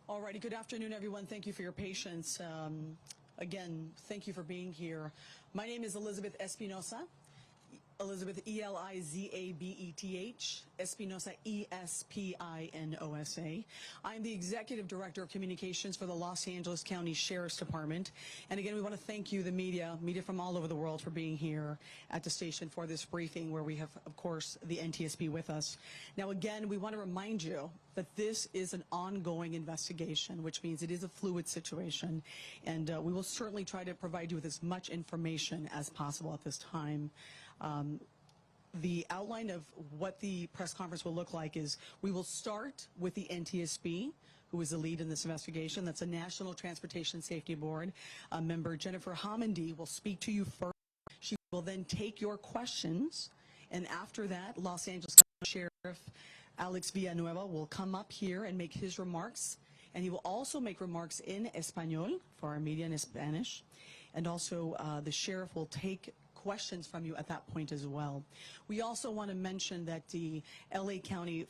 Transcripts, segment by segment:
Alrighty, good afternoon, everyone. Thank you for your patience. Again, thank you for being here. My name is Elizabeth Espinosa. Elizabeth, E-L-I-Z-A-B-E-T-H, Espinosa, E-S-P-I-N-O-S-A. I'm the Executive Director of Communications for the Los Angeles County Sheriff's Department. And again, we want to thank you, the media from all over the world, for being here at the station for this briefing where we have, of course, the NTSB with us. Now, again, we want to remind you that this is an ongoing investigation, which means it is a fluid situation. And we will certainly try to provide you with as much information as possible at this time. The outline of what the press conference will look like is we will start with the NTSB, who is the lead in this investigation. That's a National Transportation Safety Board. Member Jennifer Homendy will speak to you first. She will then take your questions, and after that, Los Angeles County Sheriff Alex Villanueva will come up here and make his remarks, and he will also make remarks in Espanol for our media in Spanish, and also the sheriff will take questions from you at that point as well. We also want to mention that the LA County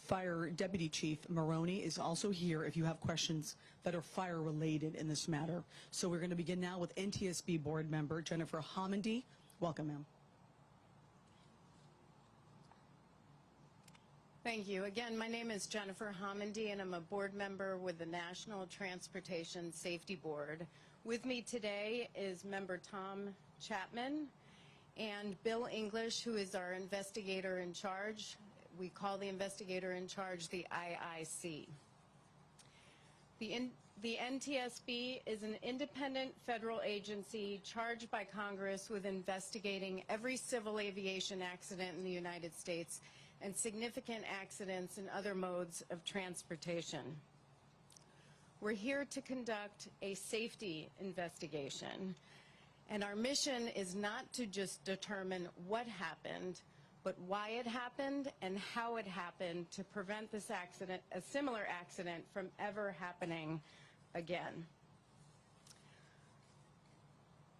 Fire Deputy Chief Maroney is also here if you have questions that are fire related in this matter. So we're going to begin now with NTSB board member Jennifer Homendy. Welcome, ma'am. Thank you. Again, my name is Jennifer Homendy, and I'm a board member with the National Transportation Safety Board. With me today is member Tom Chapman and Bill English, who is our investigator in charge. We call the investigator in charge the IIC. The NTSB is an independent federal agency charged by Congress with investigating every civil aviation accident in the United States and significant accidents in other modes of transportation. We're here to conduct a safety investigation, and our mission is not to just determine what happened, but why it happened and how it happened to prevent this accident, a similar accident, from ever happening again.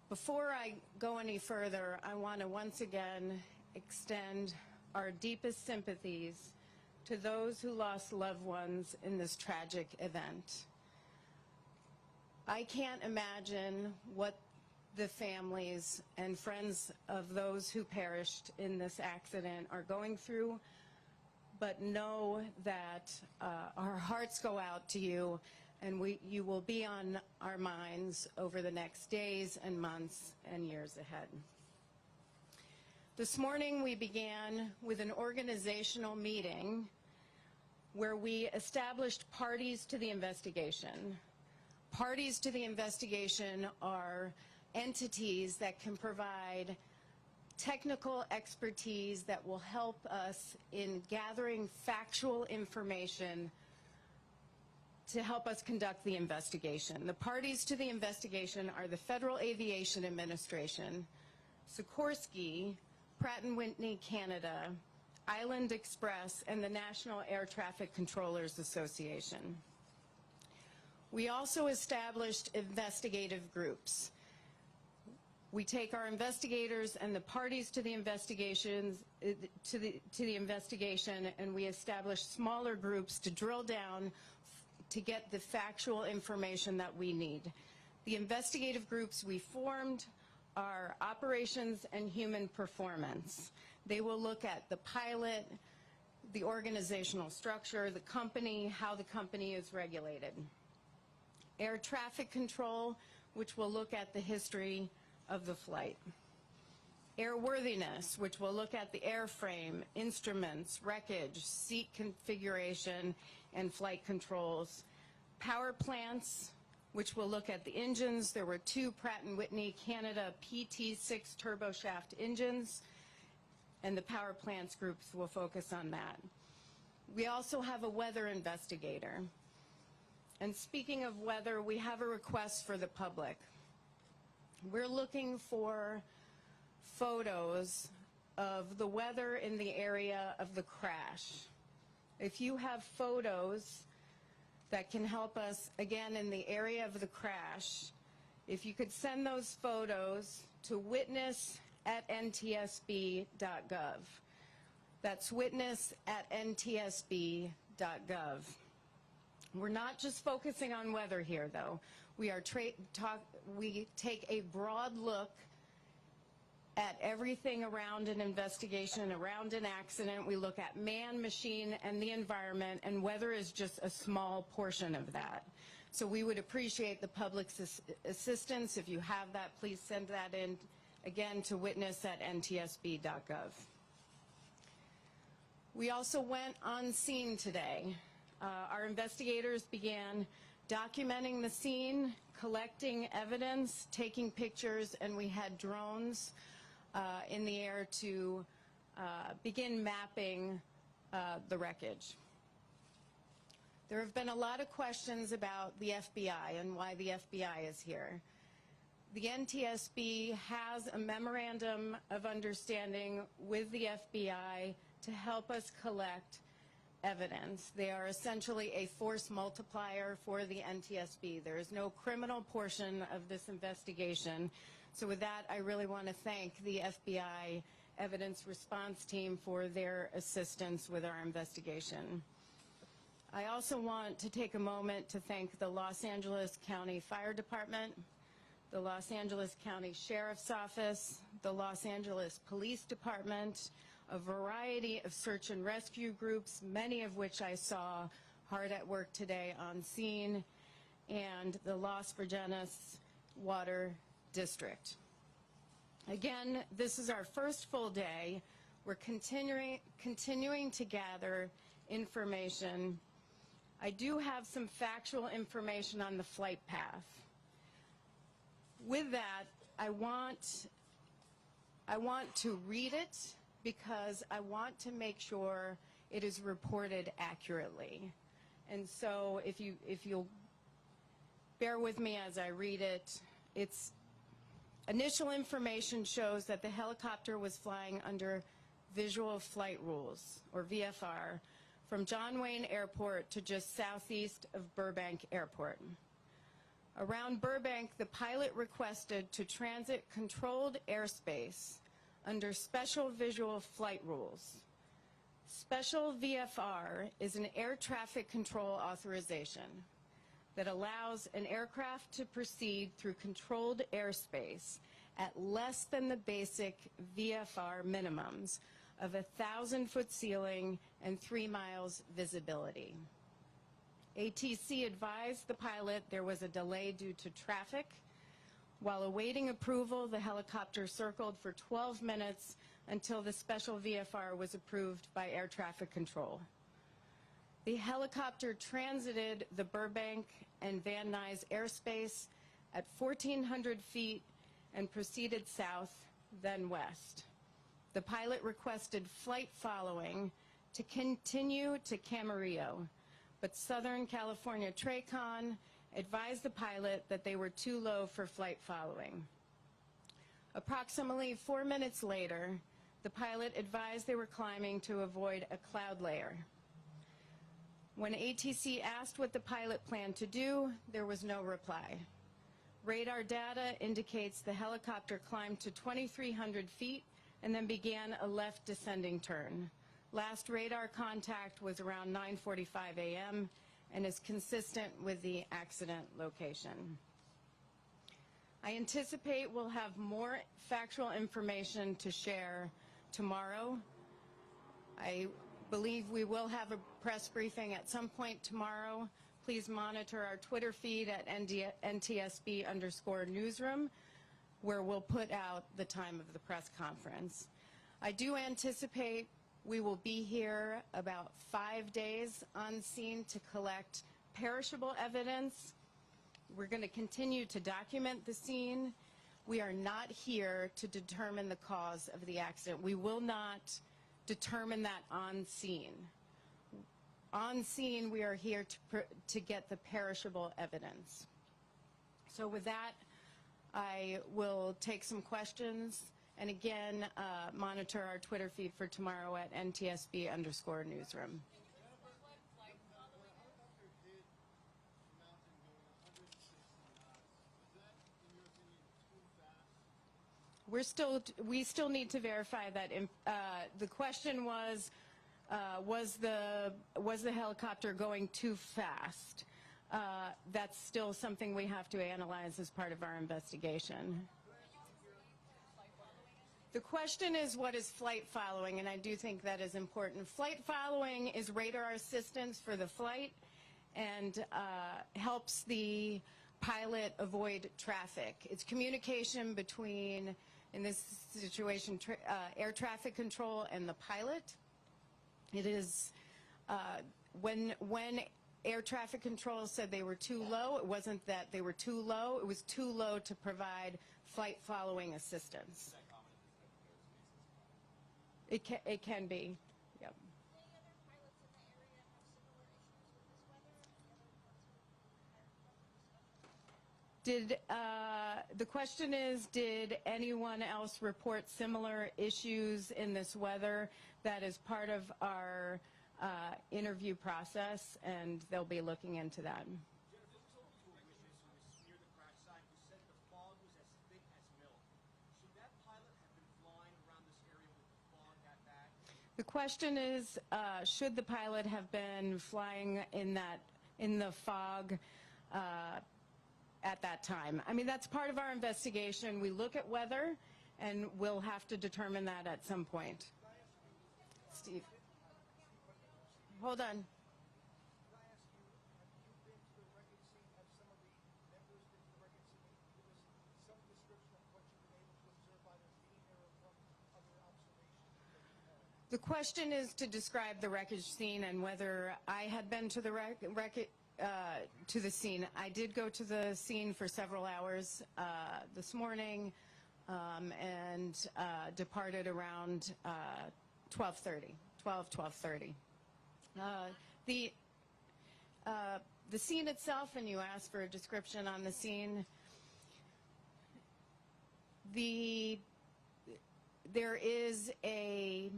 Before I go any further, I want to once again extend our deepest sympathies to those who lost loved ones in this tragic event. I can't imagine what the families and friends of those who perished in this accident are going through, but know that our hearts go out to you, and you will be on our minds over the next days and months and years ahead. This morning we began with an organizational meeting where we established parties to the investigation. Parties to the investigation are entities that can provide technical expertise that will help us in gathering factual information to help us conduct the investigation. The parties to the investigation are the Federal Aviation Administration, Sikorsky, Pratt & Whitney Canada, Island Express, and the National Air Traffic Controllers Association. We also established investigative groups. We take our investigators and the parties to the investigations to the investigation, and we establish smaller groups to drill down to get the factual information that we need. The investigative groups we formed are operations and human performance. They will look at the pilot, the organizational structure, the company, how the company is regulated. Air traffic control, which will look at the history of the flight. Airworthiness, which will look at the airframe, instruments, wreckage, seat configuration, and flight controls. Power plants, which will look at the engines. There were 2 Pratt & Whitney Canada PT6 turboshaft engines, and the power plants groups will focus on that. We also have a weather investigator. And speaking of weather, we have a request for the public. We're looking for photos of the weather in the area of the crash. If you have photos that can help us, again, in the area of the crash, if you could send those photos to witness@ntsb.gov. That's witness@ntsb.gov. We're not just focusing on weather here, though. We take a broad look at everything around an investigation, around an accident. We look at man, machine, and the environment, and weather is just a small portion of that. So we would appreciate the public's assistance. If you have that, please send that in, again, to witness@ntsb.gov. We also went on scene today. Our investigators began documenting the scene, collecting evidence, taking pictures, and we had drones in the air to begin mapping the wreckage. There have been a lot of questions about the FBI and why the FBI is here. The NTSB has a memorandum of understanding with the FBI to help us collect evidence. They are essentially a force multiplier for the NTSB. There is no criminal portion of this investigation. So with that, I really want to thank the FBI evidence response team for their assistance with our investigation. I also want to take a moment to thank the Los Angeles County Fire Department, the Los Angeles County Sheriff's Office, the Los Angeles Police Department, a variety of search and rescue groups, many of which I saw hard at work today on scene, and the Los Virgenes Water District. Again, this is our first full day. We're continuing to gather information. I do have some factual information on the flight path. With that, I want to read it because I want to make sure it is reported accurately. And so if you'll bear with me as I read it, its initial information shows that the helicopter was flying under visual flight rules, or VFR, from John Wayne Airport to just southeast of Burbank Airport. Around Burbank, the pilot requested to transit controlled airspace under special visual flight rules. Special VFR is an air traffic control authorization that allows an aircraft to proceed through controlled airspace at less than the basic VFR minimums of 1,000-foot ceiling and 3 miles visibility. ATC advised the pilot there was a delay due to traffic. While awaiting approval, the helicopter circled for 12 minutes until the special VFR was approved by air traffic control. The helicopter transited the Burbank and Van Nuys airspace at 1,400 feet and proceeded south, then west. The pilot requested flight following to continue to Camarillo, but Southern California TRACON advised the pilot that they were too low for flight following. Approximately 4 minutes later, the pilot advised they were climbing to avoid a cloud layer. When ATC asked what the pilot planned to do, there was no reply. Radar data indicates the helicopter climbed to 2,300 feet and then began a left descending turn. Last radar contact was around 9:45 a.m. and is consistent with the accident location. I anticipate we'll have more factual information to share tomorrow. I believe we will have a press briefing at some point tomorrow. Please monitor our Twitter feed at NTSB_newsroom, where we'll put out the time of the press conference. I do anticipate we will be here about 5 days on scene to collect perishable evidence. We're going to continue to document the scene. We are not here to determine the cause of the accident. We will not determine that on scene. On scene, we are here to get the perishable evidence. So with that, I will take some questions, and again, monitor our Twitter feed for tomorrow at NTSB_newsroom. We still need to verify that. The question was, Was the helicopter going too fast? That's still something we have to analyze as part of our investigation. The question is, what is flight following? And I do think that is important. Flight following is radar assistance for the flight and helps the pilot avoid traffic. It's communication between, in this situation, air traffic control and the pilot. It is when air traffic control said they were too low, it wasn't that they were too low, it was too low to provide flight following assistance. It can be, yep. The question is, did anyone else report similar issues in this weather? That is part of our interview process, and they'll be looking into that. The question is, should the pilot have been flying in the fog at that time? I mean, that's part of our investigation. We look at weather, and we'll have to determine that at some point. Steve, hold on. The question is to describe the wreckage scene and whether I had been to the to the scene. I did go to the scene for several hours this morning and departed around 12:30. The scene itself, and you asked for a description on the scene, there is a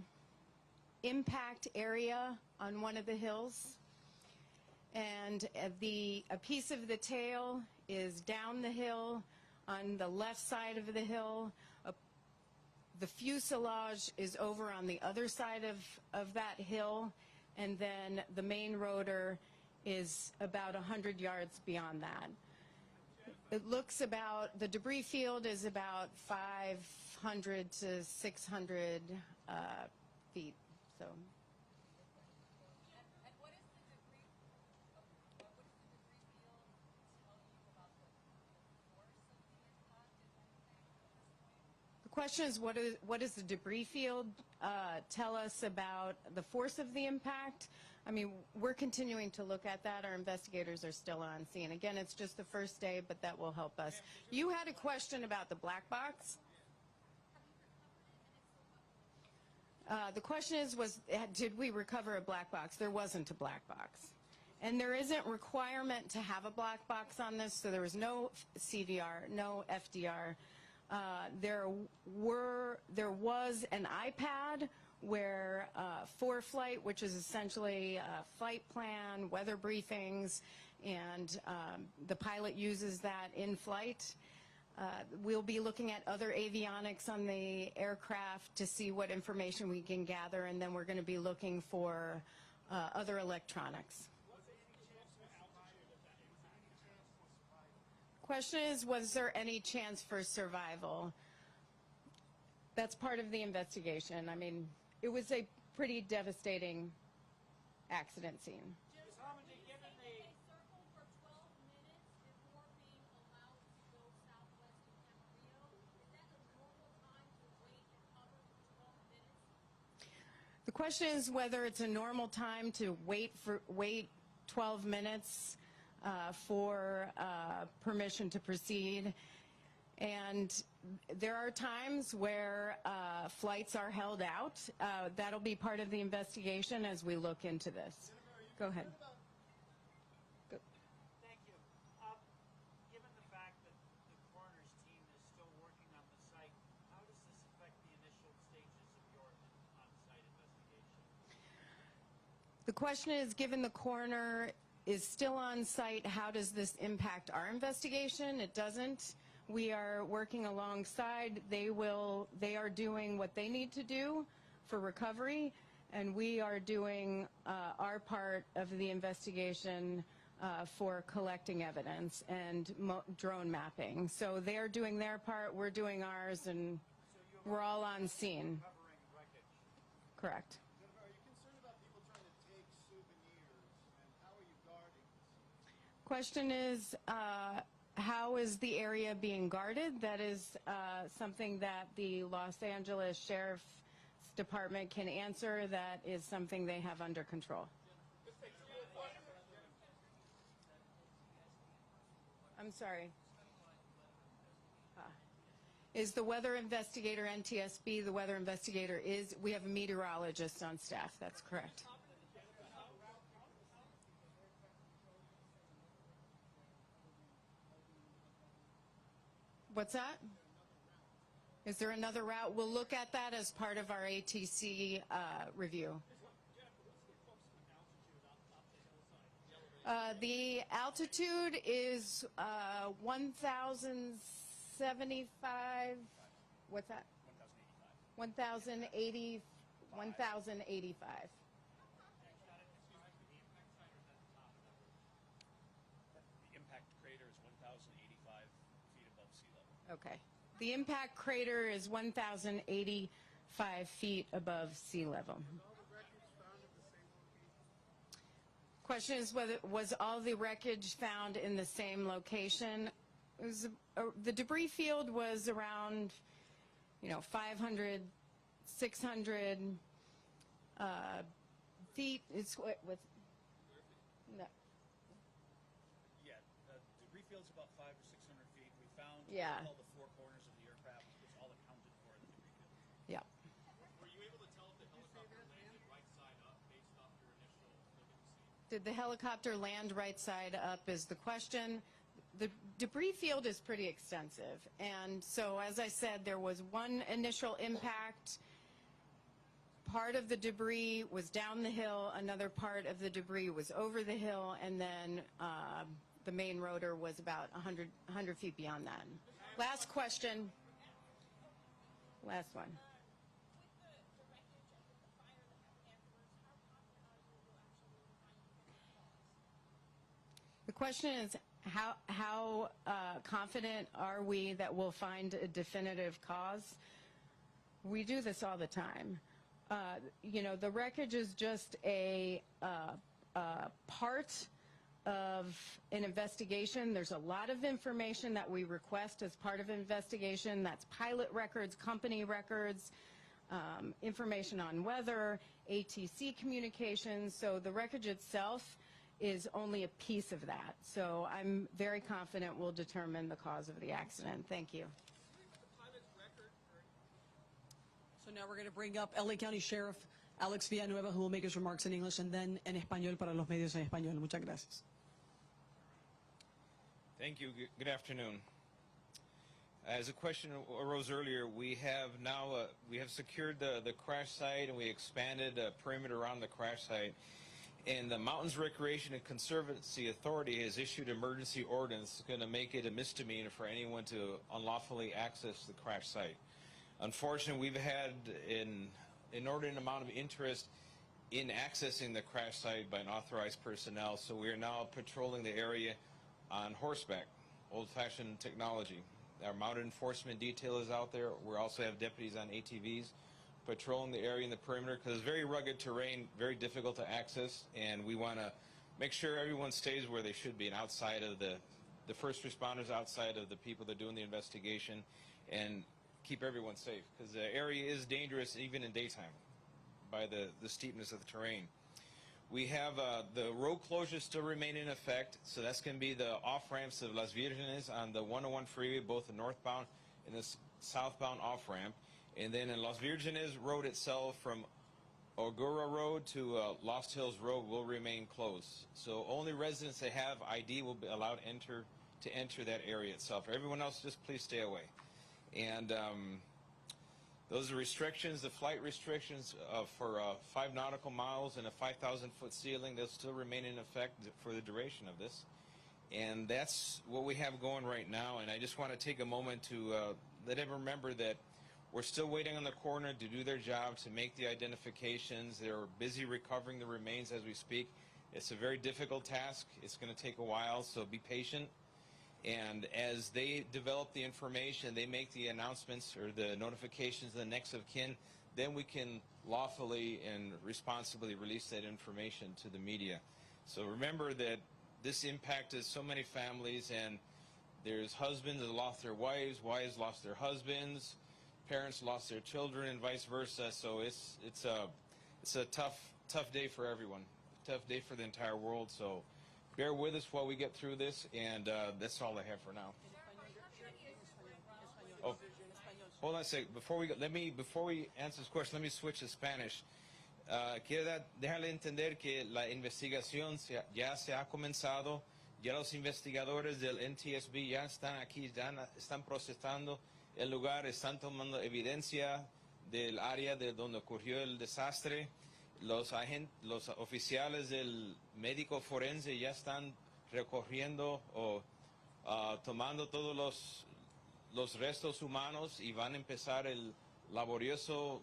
impact area on one of the hills, and a piece of the tail is down the hill on the left side of the hill. The fuselage is over on the other side of that hill, and then the main rotor is about 100 yards beyond that. It looks about, the debris field is about 500 to 600 feet. So. And what is the debris? What does the debris field tell you about the force of the impact, if anything, at this point? The question is, what does the debris field tell us about the force of the impact? I mean, we're continuing to look at that. Our investigators are still on scene. Again, it's just the first day, but that will help us. You had a question about the black box. The question is, did we recover a black box? There wasn't a black box. And there isn't requirement to have a black box on this, so there was no CVR, no FDR. There was an iPad where for flight, which is essentially a flight plan, weather briefings, and the pilot uses that in flight. We'll be looking at other avionics on the aircraft to see what information we can gather, and then we're going to be looking for other electronics. Question is, was there any chance for survival? That's part of the investigation. I mean, it was a pretty devastating accident scene. The question is whether it's a normal time to wait 12 minutes for permission to proceed. And there are times where flights are held out. That'll be part of the investigation as we look into this. Go ahead. Go. Thank you. Given the fact that the coroner's team is still working on the site, how does this affect the initial stages of your on-site investigation? The question is, given the coroner is still on site, how does this impact our investigation? It doesn't. We are working alongside. They are doing what they need to do for recovery, and we are doing our part of the investigation for collecting evidence and drone mapping. So they're doing their part, we're doing ours, and we're all on scene. Covering wreckage. Correct. Jennifer, are you concerned about people trying to take souvenirs, and how are you guarding this? Question is, how is the area being guarded? That is something that the Los Angeles Sheriff's Department can answer. That is something they have under control. I'm sorry. Is the weather investigator NTSB? The weather investigator is, we have a meteorologist on staff. That's correct. What's that? Is there another route? We'll look at that as part of our ATC review. The altitude is 1,075. What's that? 1,080. 1,085. The impact crater is 1,085 feet above sea level. Okay. The impact crater is 1,085 feet above sea level. Question is whether was all the wreckage found in the same location. It was, the debris field was around, 500, 600 feet. It's what no. Yeah, the debris field's about 500 or 600 feet. We found all the four corners of the aircraft. It's all accounted for in the debris field. Yeah. Were you able to tell if the helicopter landed right side up based off your initial look at the scene? Did the helicopter land right side up is the question. The debris field is pretty extensive, and so as I said, there was one initial impact. Part of the debris was down the hill, another part of the debris was over the hill, and then the main rotor was about 100 feet beyond that. Last question. Last one. The question is, how confident are we that we'll find a definitive cause? We do this all the time. The wreckage is just a part of an investigation. There's a lot of information that we request as part of an investigation. That's pilot records, company records, information on weather, ATC communications. So the wreckage itself is only a piece of that. So I'm very confident we'll determine the cause of the accident. Thank you. So now we're going to bring up LA County Sheriff Alex Villanueva, who will make his remarks in English and then en español para los medios en español. Muchas gracias. Thank you. Good afternoon. As a question arose earlier, we have now secured the crash site, and we expanded the perimeter around the crash site. And the Mountains Recreation and Conservancy Authority has issued emergency ordinance going to make it a misdemeanor for anyone to unlawfully access the crash site. Unfortunately, we've had an inordinate amount of interest in accessing the crash site by unauthorized personnel, so we are now patrolling the area on horseback, old-fashioned technology. Our mounted enforcement detail is out there. We also have deputies on ATVs patrolling the area in the perimeter because it's very rugged terrain, very difficult to access, and we want to make sure everyone stays where they should be and outside of the first responders, outside of the people that are doing the investigation, and keep everyone safe because the area is dangerous even in daytime by the steepness of the terrain. We have the road closures still remain in effect, so that's going to be the off-ramps of Las Virgenes on the 101 freeway, both the northbound and the southbound off-ramp. And then in Las Virgenes Road itself, from Ogura Road to Lost Hills Road will remain closed. So only residents that have ID will be allowed to enter that area itself. For everyone else, just please stay away. And those are restrictions, the flight restrictions for 5 nautical miles and a 5,000-foot ceiling, they'll still remain in effect for the duration of this. And that's what we have going right now. And I just want to take a moment to let everyone remember that We're still waiting on the coroner to do their job, to make the identifications. They're busy recovering the remains as we speak. It's a very difficult task. It's going to take a while, so be patient. And as they develop the information, they make the announcements or the notifications to the next of kin, then we can lawfully and responsibly release that information to the media. So remember that this impacted so many families, and there's husbands that lost their wives, wives lost their husbands, parents lost their children, and vice versa. So it's a tough day for everyone, tough day for the entire world. So bear with us while we get through this, and that's all I have for now. Oh, hold on a second. Before we answer this question, let me switch to Spanish. Quiero dejarle entender que la investigación ya se ha comenzado. Ya los investigadores del NTSB ya están aquí, ya están procesando el lugar, están tomando evidencia del área de donde ocurrió el desastre. Los oficiales del médico forense ya están recorriendo o tomando todos los restos humanos y van a empezar el laborioso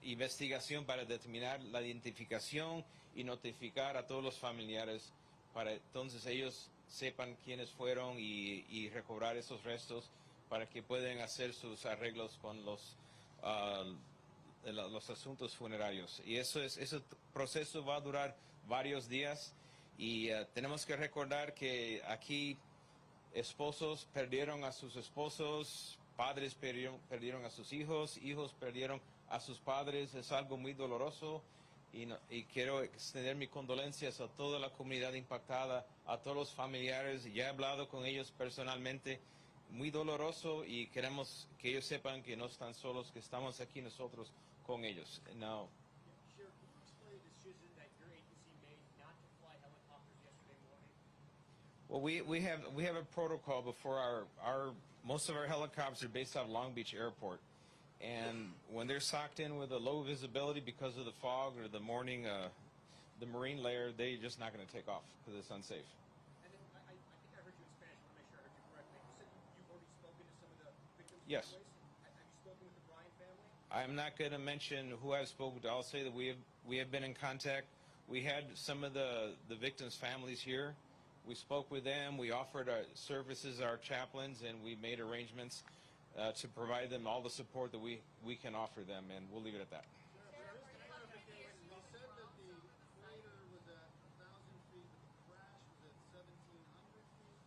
investigación para determinar la identificación y notificar a todos los familiares para entonces ellos sepan quiénes fueron y recobrar esos restos para que puedan hacer sus arreglos con los asuntos funerarios. Y ese proceso va a durar varios días y tenemos que recordar que aquí esposos perdieron a sus esposos, padres perdieron a sus hijos, hijos perdieron a sus padres. Es algo muy doloroso y quiero extender mis condolencias a toda la comunidad impactada, a todos los familiares. Ya he hablado con ellos personalmente, muy doloroso, y queremos que ellos sepan que no están solos, que estamos aquí nosotros con ellos. Now, Sheriff, can you explain the decision that your agency made not to fly helicopters yesterday morning? well, we have a protocol before most of our helicopters are based out of Long Beach Airport. And when they're socked in with a low visibility because of the fog or the morning, the marine layer, they're just not going to take off because it's unsafe. And then I think I heard you in Spanish. I want to make sure I heard you correctly. You said you've already spoken to some of the victims' Yes. families. Have you spoken with the Bryan family? I'm not going to mention who I've spoken to. I'll say that we have been in contact. We had some of the victims' families here. We spoke with them. We offered our services, our chaplains, and we made arrangements to provide them all the support that we can offer them, and we'll leave it at that. They said that the crater was at 1,000 feet, but the crash was at 1,700 feet.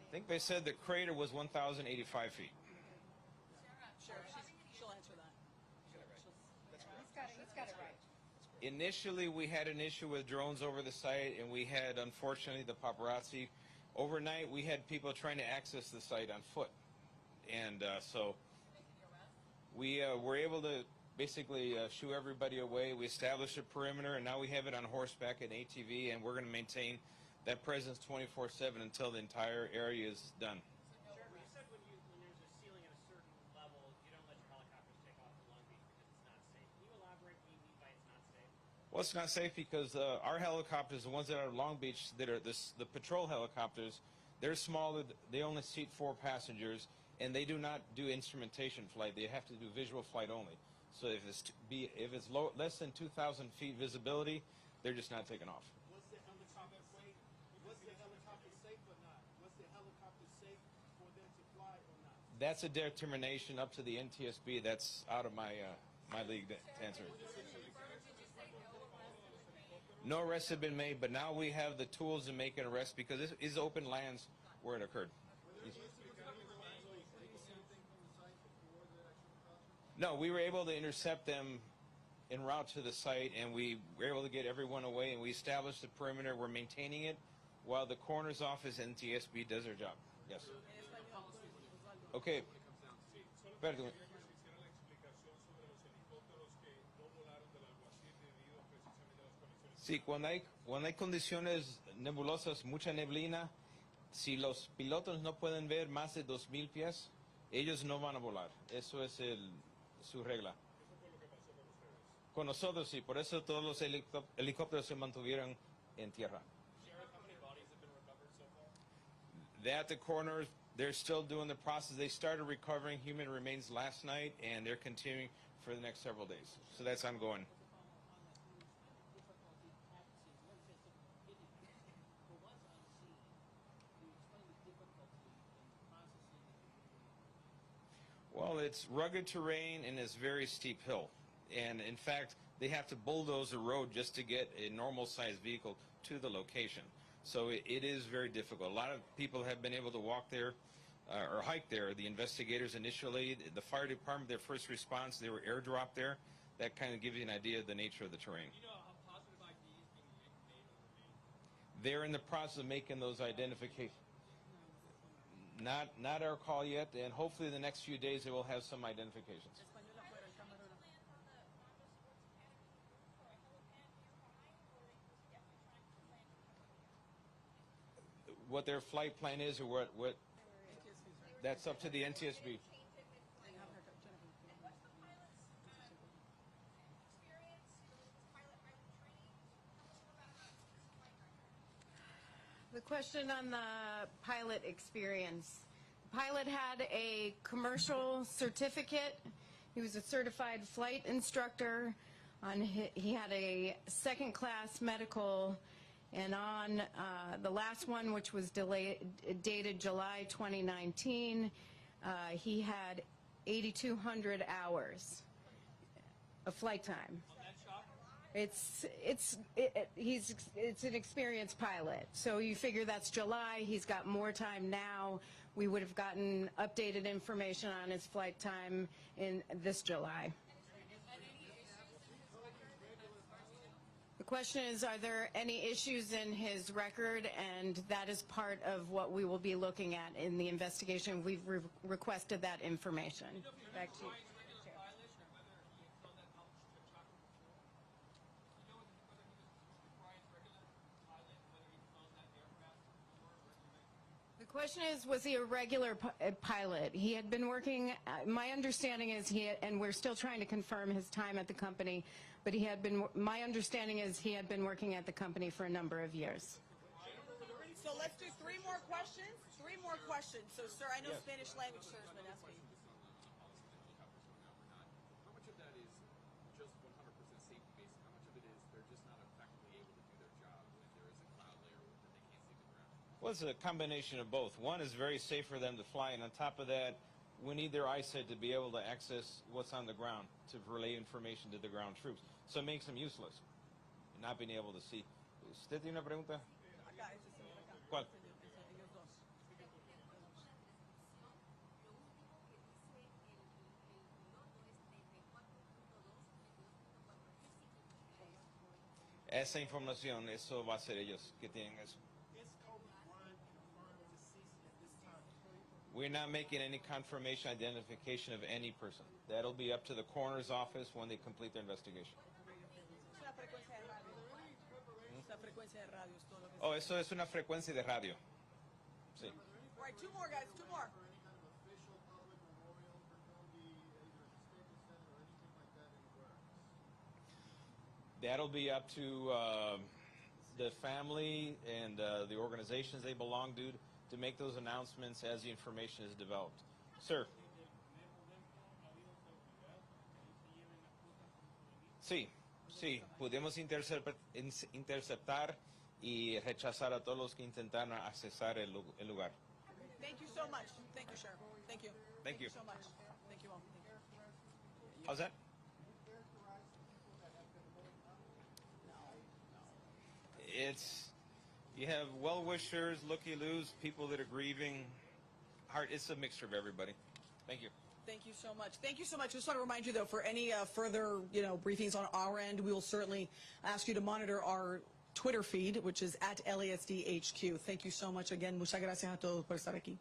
I think they said the crater was 1,085 feet. Sheriff, she'll answer that. He's got it right. Initially, we had an issue with drones over the site, and we had, unfortunately, the paparazzi. Overnight, we had people trying to access the site on foot. And so we were able to basically shoo everybody away. We established a perimeter, and now we have it on horseback and ATV, and we're going to maintain that presence 24/7 until the entire area is done. Sheriff, you said when there's a ceiling at a certain level, you don't let your helicopters take off from Long Beach because it's not safe. Can you elaborate what you mean by it's not safe? Well, it's not safe because our helicopters, the ones that are Long Beach, that are the patrol helicopters, they're smaller. They only seat 4 passengers, and they do not do instrumentation flight. They have to do visual flight only. So if it's less than 2,000 feet visibility, they're just not taking off. Was the helicopter safe or not? Was the helicopter safe for them to fly or not? That's a determination up to the NTSB. That's out of my league to answer. No arrests have been made, but now we have the tools to make an arrest because this is open lands where it occurred. No, we were able to intercept them en route to the site, and we were able to get everyone away, and we established the perimeter. We're maintaining it while the coroner's office and NTSB does their job. Yes. Okay. Perdón. Sí, cuando hay condiciones nebulosas, mucha neblina, si los pilotos no pueden ver más de 2,000 pies, ellos no van a volar. Eso es su regla. Con nosotros sí, por eso todos los helicópteros se mantuvieron en tierra. Sheriff, how many bodies have been recovered so far? That the coroner They're still doing the process. They started recovering human remains last night, and they're continuing for the next several days. So that's ongoing. Well, it's rugged terrain and it's very steep hill. And in fact, they have to bulldoze a road just to get a normal-sized vehicle to the location. So it is very difficult. A lot of people have been able to walk there or hike there. The investigators initially, the fire department, their first response, they were airdropped there. That kind of gives you an idea of the nature of the terrain. Do you know how positive IDs being made on the remains? They're in the process of making those identifications. Not our call yet, and hopefully in the next few days they will have some identifications. What their flight plan is, or what that's up to the NTSB. The question on the pilot experience. The pilot had a commercial certificate. He was a certified flight instructor. He had a second-class medical, and on the last one, which was dated July 2019, he had 8,200 hours of flight time. It's an experienced pilot. So you figure that's July. He's got more time now. We would have gotten updated information on his flight time in this July. The question is, are there any issues in his record? And that is part of what we will be looking at in the investigation. We've requested that information. Back to you. The question is, was he a regular pilot? He had been working, my understanding is and we're still trying to confirm his time at the company, but my understanding is he had been working at the company for a number of years. So let's do three more questions. So, sir, I know Spanish language, sir, has been asking. How much of that is just 100% safety based? How much of it is they're just not effectively able to do their job when there is a cloud layer that they can't see the ground? Well, it's a combination of both. One is very safe for them to fly, and on top of that, we need their eyesight to be able to access what's on the ground to relay information to the ground troops. So it makes them useless, not being able to see. ¿Usted tiene una pregunta? ¿Cuál? Esa información, eso va a ser ellos que tienen eso. We're not making any confirmation identification of any person. That'll be up to the coroner's office when they complete their investigation. Oh, eso es una frecuencia de radio. Sí. All right, two more, guys, two more. That'll be up to the family and the organizations they belong to make those announcements as the information is developed. Sir. Sí, pudimos interceptar y rechazar a todos los que intentaron accesar el lugar. Thank you so much. Thank you, Sheriff. Thank you. Thank you. So much. Thank you all. How's that? You have well-wishers, looky-loos, people that are grieving. It's a mixture of everybody. Thank you. Thank you so much. Thank you so much. Just want to remind you, though, for any further, briefings on our end, we will certainly ask you to monitor our Twitter feed, which is @LASDHQ. Thank you so much again. Muchas gracias a todos por estar aquí.